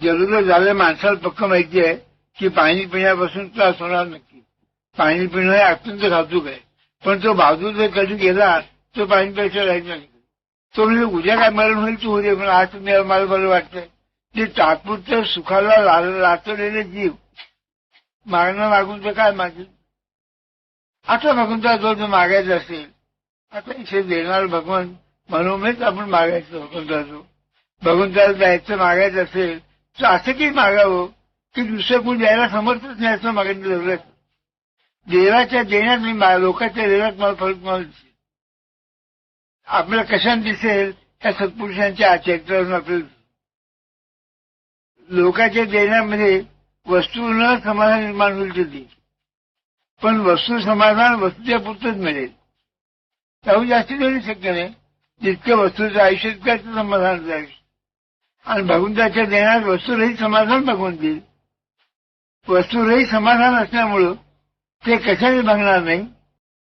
जरूर झालं माणसाला पक्क माहिती आहे की पाणी पिण्यापासून त्रास होणार नक्की. पाणी पिणं हे अत्यंत घातक आहे. पण तो बाजू जर कधी गेला तो पाणी प्यायचा राहील नाही. तो म्हणजे उद्या काय मरण होईल तू उद्या, पण आज मला बरं वाटतंय. ते तात्पुरतं सुखाला लाचलेले जीव मागणं मागून तर काय मागेल. आता भगवंता जो मागायचं असेल, आता इथे देणार भगवान मनोमेच आपण मागायचं. भगवंताला द्यायचं मागायचं असेल तर असं काही मागावं की दुसरं कोणी द्यायला समर्थच नाही असं मागायचं जरूर. देवाच्या देण्यात नाही, लोकांच्या देण्यात मला फरक मला दिसेल. आपल्याला कशाने दिसेल, त्या सत्पुरुषांच्या चरित्रावरून आपल्याला लोकांच्या देण्यामध्ये वस्तूंना समाधान निर्माण होईल ते, पण वस्तू समाधान वस्तूच्या पुरतच मिळेल. त्याहून जास्ती देऊ शक्य नाही. जितकं वस्तूचं आयुष्य तितकं समाधान जाईल. आणि भगवंताच्या देण्यात वस्तूरहित समाधान भगवंत देईल. वस्तूरहित समाधान असल्यामुळं ते कशाने भागणार नाही.